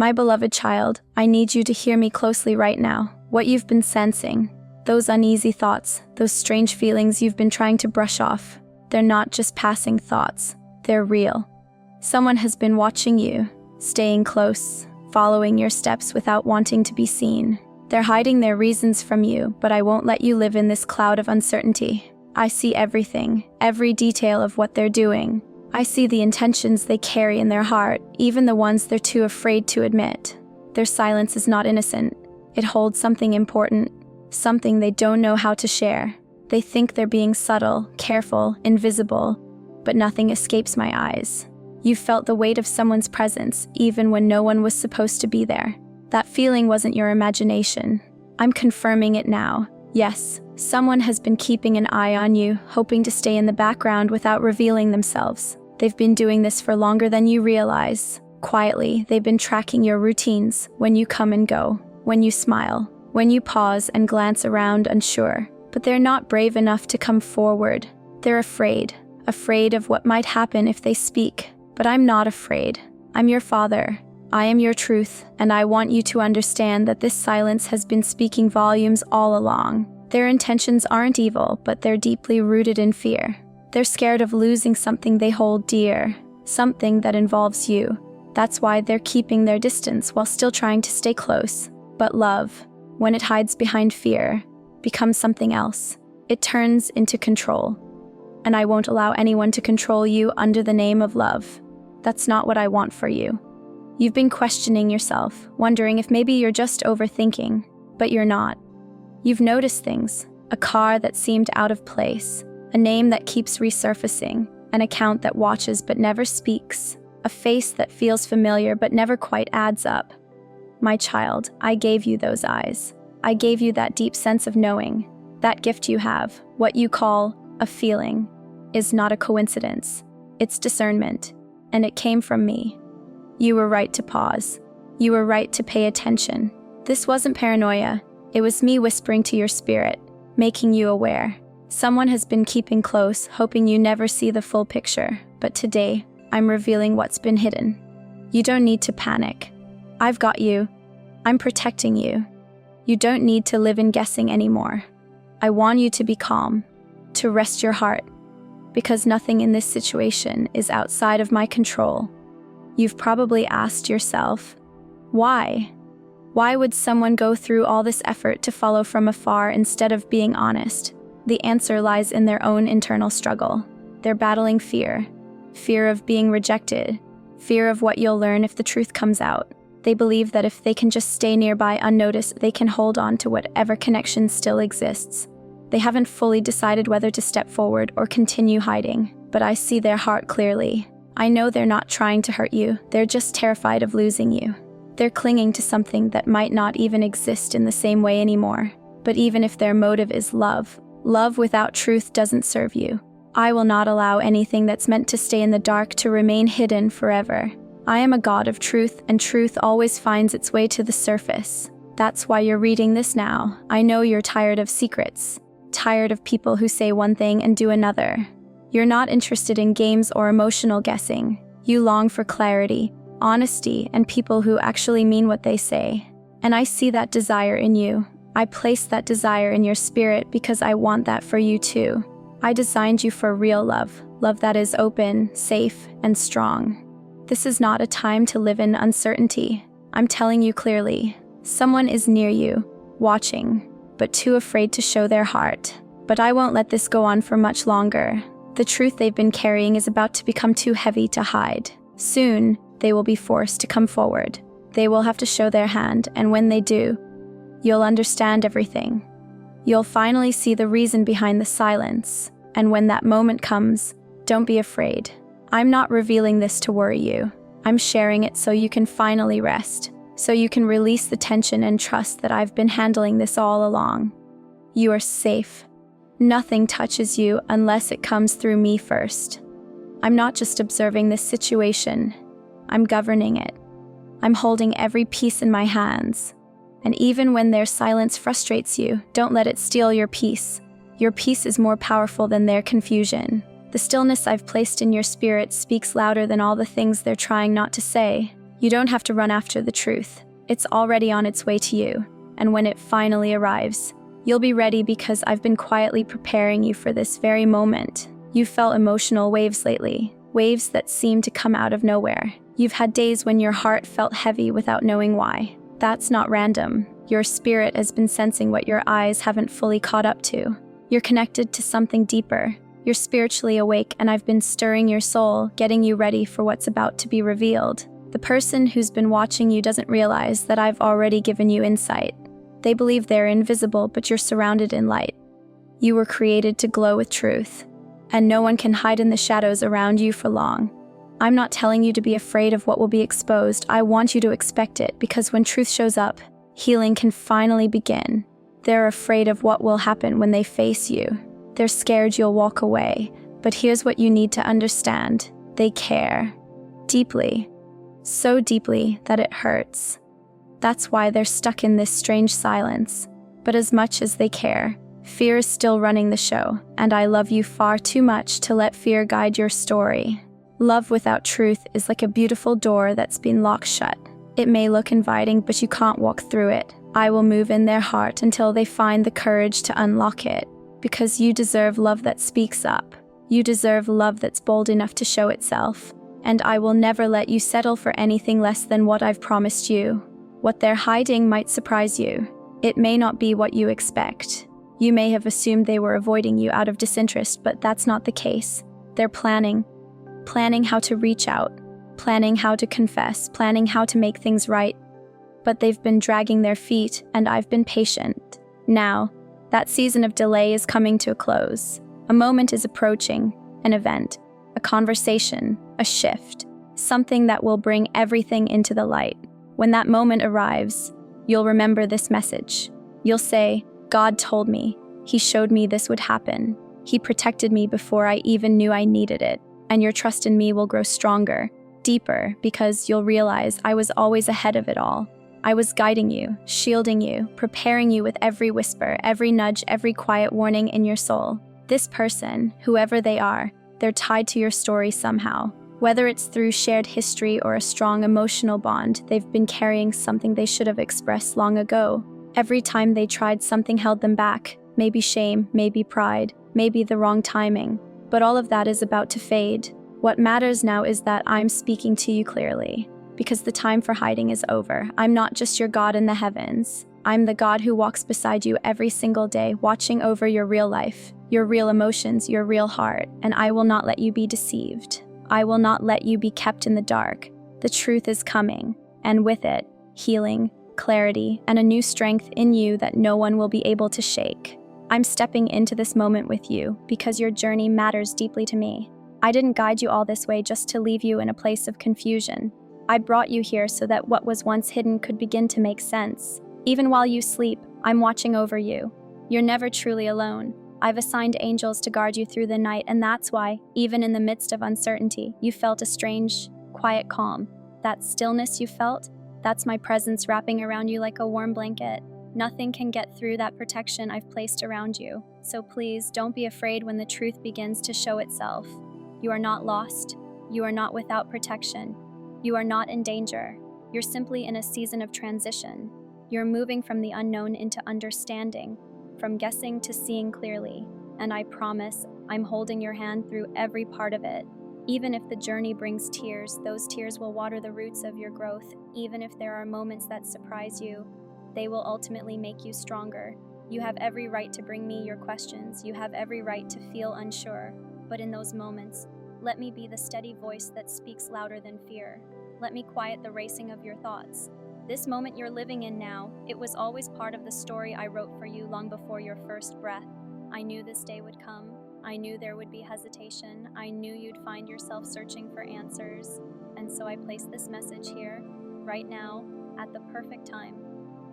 My beloved child, I need you to hear me closely right now. What you've been sensing, those uneasy thoughts, those strange feelings you've been trying to brush off, they're not just passing thoughts, they're real. Someone has been watching you, staying close, following your steps without wanting to be seen. They're hiding their reasons from you, but I won't let you live in this cloud of uncertainty. I see everything, every detail of what they're doing. I see the intentions they carry in their heart, even the ones they're too afraid to admit. Their silence is not innocent. It holds something important, something they don't know how to share. They think they're being subtle, careful, invisible, but nothing escapes my eyes. You felt the weight of someone's presence, even when no one was supposed to be there. That feeling wasn't your imagination. I'm confirming it now. Yes, someone has been keeping an eye on you, hoping to stay in the background without revealing themselves. They've been doing this for longer than you realize. Quietly, they've been tracking your routines, when you come and go, when you smile, when you pause and glance around unsure. But they're not brave enough to come forward. They're afraid of what might happen if they speak. But I'm not afraid. I'm your father. I am your truth, and I want you to understand that this silence has been speaking volumes all along. Their intentions aren't evil, but they're deeply rooted in fear. They're scared of losing something they hold dear, something that involves you. That's why they're keeping their distance while still trying to stay close. But love, when it hides behind fear, becomes something else. It turns into control. And I won't allow anyone to control you under the name of love. That's not what I want for you. You've been questioning yourself, wondering if maybe you're just overthinking, but you're not. You've noticed things, a car that seemed out of place, a name that keeps resurfacing, an account that watches but never speaks, a face that feels familiar but never quite adds up. My child, I gave you those eyes. I gave you that deep sense of knowing. That gift you have, what you call a feeling, is not a coincidence. It's discernment, and it came from me. You were right to pause. You were right to pay attention. This wasn't paranoia. It was me whispering to your spirit, making you aware. Someone has been keeping close, hoping you never see the full picture. But today, I'm revealing what's been hidden. You don't need to panic. I've got you. I'm protecting you. You don't need to live in guessing anymore. I want you to be calm, to rest your heart, because nothing in this situation is outside of my control. You've probably asked yourself, why? Why would someone go through all this effort to follow from afar instead of being honest? The answer lies in their own internal struggle. They're battling fear of being rejected, fear of what you'll learn if the truth comes out. They believe that if they can just stay nearby unnoticed, they can hold on to whatever connection still exists. They haven't fully decided whether to step forward or continue hiding, but I see their heart clearly. I know they're not trying to hurt you, they're just terrified of losing you. They're clinging to something that might not even exist in the same way anymore. But even if their motive is love, love without truth doesn't serve you. I will not allow anything that's meant to stay in the dark to remain hidden forever. I am a God of truth, and truth always finds its way to the surface. That's why you're reading this now. I know you're tired of secrets, tired of people who say one thing and do another. You're not interested in games or emotional guessing. You long for clarity, honesty, and people who actually mean what they say. And I see that desire in you. I place that desire in your spirit because I want that for you too. I designed you for real love, love that is open, safe, and strong. This is not a time to live in uncertainty. I'm telling you clearly, someone is near you, watching, but too afraid to show their heart. But I won't let this go on for much longer. The truth they've been carrying is about to become too heavy to hide. Soon, they will be forced to come forward. They will have to show their hand, and when they do, you'll understand everything. You'll finally see the reason behind the silence, and when that moment comes, don't be afraid. I'm not revealing this to worry you. I'm sharing it so you can finally rest, so you can release the tension and trust that I've been handling this all along. You are safe. Nothing touches you unless it comes through me first. I'm not just observing this situation, I'm governing it. I'm holding every piece in my hands. And even when their silence frustrates you, don't let it steal your peace. Your peace is more powerful than their confusion. The stillness I've placed in your spirit speaks louder than all the things they're trying not to say. You don't have to run after the truth. It's already on its way to you. And when it finally arrives, you'll be ready because I've been quietly preparing you for this very moment. You've felt emotional waves lately, waves that seem to come out of nowhere. You've had days when your heart felt heavy without knowing why. That's not random. Your spirit has been sensing what your eyes haven't fully caught up to. You're connected to something deeper. You're spiritually awake, and I've been stirring your soul, getting you ready for what's about to be revealed. The person who's been watching you doesn't realize that I've already given you insight. They believe they're invisible, but you're surrounded in light. You were created to glow with truth, and no one can hide in the shadows around you for long. I'm not telling you to be afraid of what will be exposed. I want you to expect it, because when truth shows up, healing can finally begin. They're afraid of what will happen when they face you. They're scared you'll walk away. But here's what you need to understand. They care. Deeply. So deeply that it hurts. That's why they're stuck in this strange silence. But as much as they care, fear is still running the show, and I love you far too much to let fear guide your story. Love without truth is like a beautiful door that's been locked shut. It may look inviting, but you can't walk through it. I will move in their heart until they find the courage to unlock it. Because you deserve love that speaks up. You deserve love that's bold enough to show itself. And I will never let you settle for anything less than what I've promised you. What they're hiding might surprise you. It may not be what you expect. You may have assumed they were avoiding you out of disinterest, but that's not the case. They're planning how to reach out, planning how to confess, planning how to make things right. But they've been dragging their feet, and I've been patient. Now, that season of delay is coming to a close. A moment is approaching, an event, a conversation, a shift, something that will bring everything into the light. When that moment arrives, you'll remember this message. You'll say, God told me. He showed me this would happen. He protected me before I even knew I needed it. And your trust in me will grow stronger, deeper, because you'll realize I was always ahead of it all. I was guiding you, shielding you, preparing you with every whisper, every nudge, every quiet warning in your soul. This person, whoever they are, they're tied to your story somehow. Whether it's through shared history or a strong emotional bond, they've been carrying something they should have expressed long ago. Every time they tried, something held them back. Maybe shame, maybe pride, maybe the wrong timing. But all of that is about to fade. What matters now is that I'm speaking to you clearly. Because the time for hiding is over. I'm not just your God in the heavens. I'm the God who walks beside you every single day, watching over your real life, your real emotions, your real heart. And I will not let you be deceived. I will not let you be kept in the dark. The truth is coming, and with it, healing, clarity, and a new strength in you that no one will be able to shake. I'm stepping into this moment with you because your journey matters deeply to me. I didn't guide you all this way just to leave you in a place of confusion. I brought you here so that what was once hidden could begin to make sense. Even while you sleep, I'm watching over you. You're never truly alone. I've assigned angels to guard you through the night, and that's why, even in the midst of uncertainty, you felt a strange, quiet calm. That stillness you felt, that's my presence wrapping around you like a warm blanket. Nothing can get through that protection I've placed around you. So please, don't be afraid when the truth begins to show itself. You are not lost. You are not without protection. You are not in danger. You're simply in a season of transition. You're moving from the unknown into understanding, from guessing to seeing clearly. And I promise, I'm holding your hand through every part of it. Even if the journey brings tears, those tears will water the roots of your growth. Even if there are moments that surprise you, they will ultimately make you stronger. You have every right to bring me your questions. You have every right to feel unsure. But in those moments, let me be the steady voice that speaks louder than fear. Let me quiet the racing of your thoughts. This moment you're living in now, it was always part of the story I wrote for you long before your first breath. I knew this day would come. I knew there would be hesitation. I knew you'd find yourself searching for answers. And so I placed this message here, right now, at the perfect time,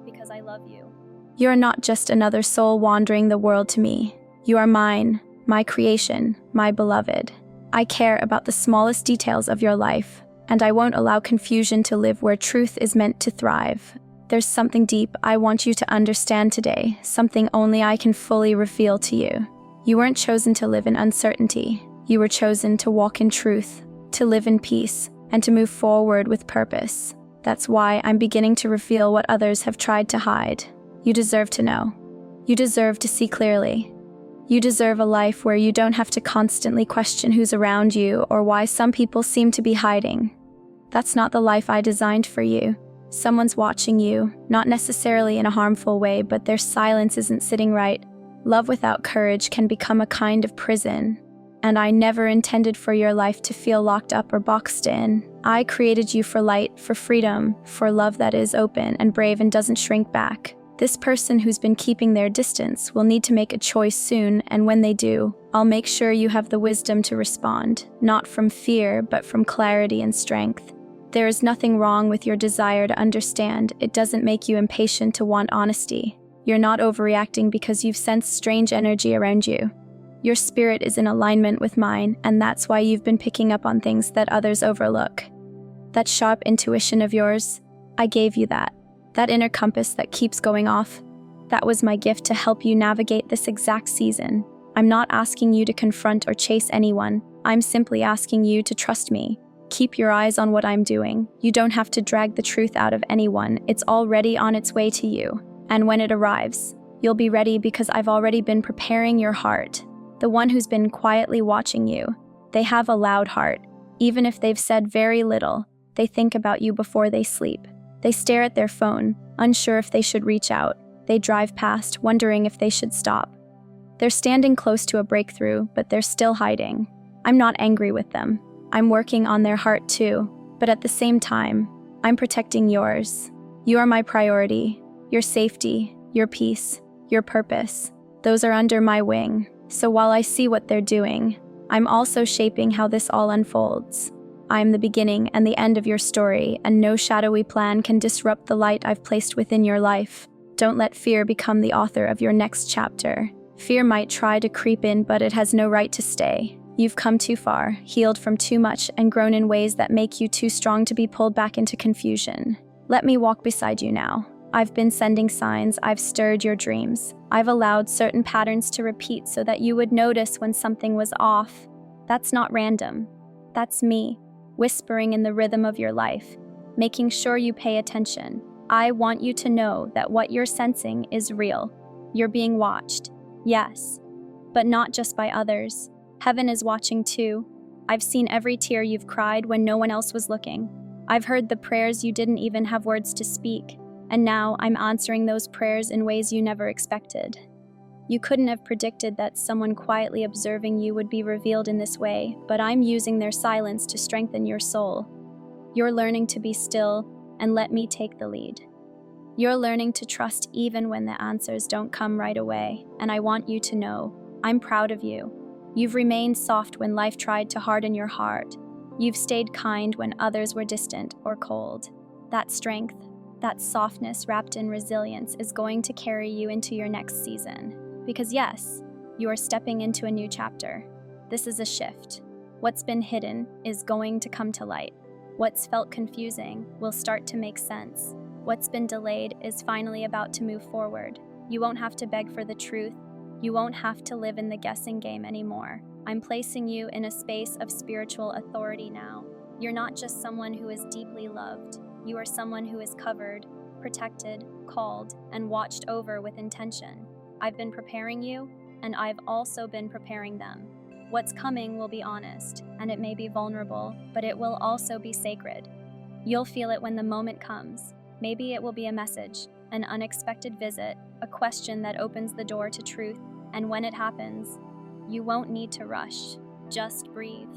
because I love you. You're not just another soul wandering the world to me. You are mine, my creation, my beloved. I care about the smallest details of your life, and I won't allow confusion to live where truth is meant to thrive. There's something deep I want you to understand today, something only I can fully reveal to you. You weren't chosen to live in uncertainty. You were chosen to walk in truth, to live in peace, and to move forward with purpose. That's why I'm beginning to reveal what others have tried to hide. You deserve to know. You deserve to see clearly. You deserve a life where you don't have to constantly question who's around you or why some people seem to be hiding. That's not the life I designed for you. Someone's watching you, not necessarily in a harmful way, but their silence isn't sitting right. Love without courage can become a kind of prison. And I never intended for your life to feel locked up or boxed in. I created you for light, for freedom, for love that is open and brave and doesn't shrink back. This person who's been keeping their distance will need to make a choice soon, and when they do, I'll make sure you have the wisdom to respond, not from fear, but from clarity and strength. There is nothing wrong with your desire to understand. It doesn't make you impatient to want honesty. You're not overreacting because you've sensed strange energy around you. Your spirit is in alignment with mine, and that's why you've been picking up on things that others overlook. That sharp intuition of yours, I gave you that. That inner compass that keeps going off, that was my gift to help you navigate this exact season. I'm not asking you to confront or chase anyone. I'm simply asking you to trust me. Keep your eyes on what I'm doing. You don't have to drag the truth out of anyone. It's already on its way to you. And when it arrives, you'll be ready because I've already been preparing your heart. The one who's been quietly watching you. They have a loud heart. Even if they've said very little, they think about you before they sleep. They stare at their phone, unsure if they should reach out. They drive past, wondering if they should stop. They're standing close to a breakthrough, but they're still hiding. I'm not angry with them. I'm working on their heart too, but at the same time, I'm protecting yours. You are my priority. Your safety, your peace, your purpose. Those are under my wing. So while I see what they're doing, I'm also shaping how this all unfolds. I'm the beginning and the end of your story, and no shadowy plan can disrupt the light I've placed within your life. Don't let fear become the author of your next chapter. Fear might try to creep in, but it has no right to stay. You've come too far, healed from too much, and grown in ways that make you too strong to be pulled back into confusion. Let me walk beside you now. I've been sending signs, I've stirred your dreams. I've allowed certain patterns to repeat so that you would notice when something was off. That's not random. That's me, whispering in the rhythm of your life, making sure you pay attention. I want you to know that what you're sensing is real. You're being watched, yes, but not just by others. Heaven is watching too. I've seen every tear you've cried when no one else was looking. I've heard the prayers you didn't even have words to speak. And now I'm answering those prayers in ways you never expected. You couldn't have predicted that someone quietly observing you would be revealed in this way, but I'm using their silence to strengthen your soul. You're learning to be still and let me take the lead. You're learning to trust even when the answers don't come right away, and I want you to know, I'm proud of you. You've remained soft when life tried to harden your heart. You've stayed kind when others were distant or cold. That strength, that softness wrapped in resilience is going to carry you into your next season. Because yes, you are stepping into a new chapter. This is a shift. What's been hidden is going to come to light. What's felt confusing will start to make sense. What's been delayed is finally about to move forward. You won't have to beg for the truth. You won't have to live in the guessing game anymore. I'm placing you in a space of spiritual authority now. You're not just someone who is deeply loved. You are someone who is covered, protected, called, and watched over with intention. I've been preparing you, and I've also been preparing them. What's coming will be honest, and it may be vulnerable, but it will also be sacred. You'll feel it when the moment comes. Maybe it will be a message, an unexpected visit, a question that opens the door to truth, and when it happens, you won't need to rush. Just breathe.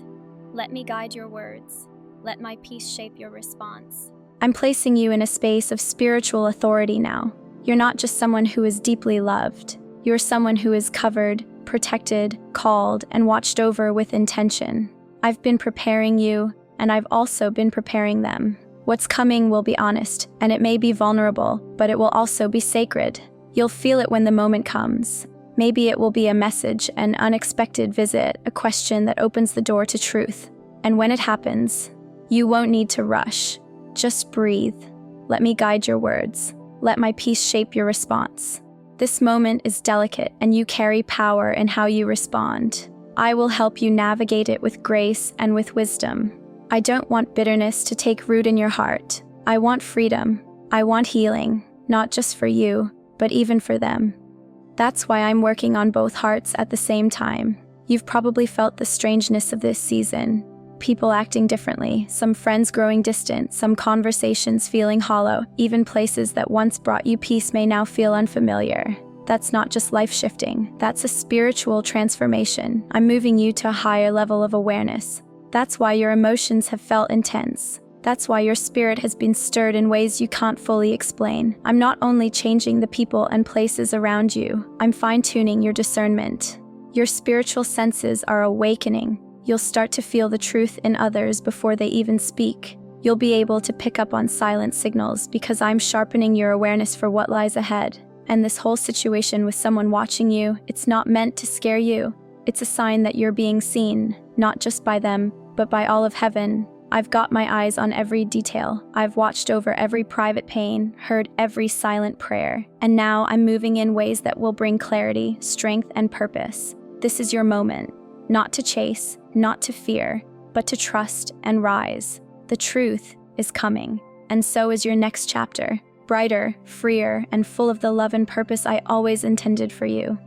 Let me guide your words. Let my peace shape your response. I'm placing you in a space of spiritual authority now. You're not just someone who is deeply loved. You're someone who is covered, protected, called, and watched over with intention. I've been preparing you, and I've also been preparing them. What's coming will be honest, and it may be vulnerable, but it will also be sacred. You'll feel it when the moment comes. Maybe it will be a message, an unexpected visit, a question that opens the door to truth. And when it happens, you won't need to rush. Just breathe. Let me guide your words. Let my peace shape your response. This moment is delicate, and you carry power in how you respond. I will help you navigate it with grace and with wisdom. I don't want bitterness to take root in your heart. I want freedom. I want healing, not just for you, but even for them. That's why I'm working on both hearts at the same time. You've probably felt the strangeness of this season. People acting differently, some friends growing distant, some conversations feeling hollow, even places that once brought you peace may now feel unfamiliar. That's not just life shifting, that's a spiritual transformation. I'm moving you to a higher level of awareness. That's why your emotions have felt intense. That's why your spirit has been stirred in ways you can't fully explain. I'm not only changing the people and places around you, I'm fine-tuning your discernment. Your spiritual senses are awakening. You'll start to feel the truth in others before they even speak. You'll be able to pick up on silent signals because I'm sharpening your awareness for what lies ahead. And this whole situation with someone watching you, it's not meant to scare you. It's a sign that you're being seen, not just by them, but by all of heaven. I've got my eyes on every detail. I've watched over every private pain, heard every silent prayer, and now I'm moving in ways that will bring clarity, strength, and purpose. This is your moment. Not to chase, not to fear, but to trust and rise. The truth is coming, and so is your next chapter. Brighter, freer, and full of the love and purpose I always intended for you.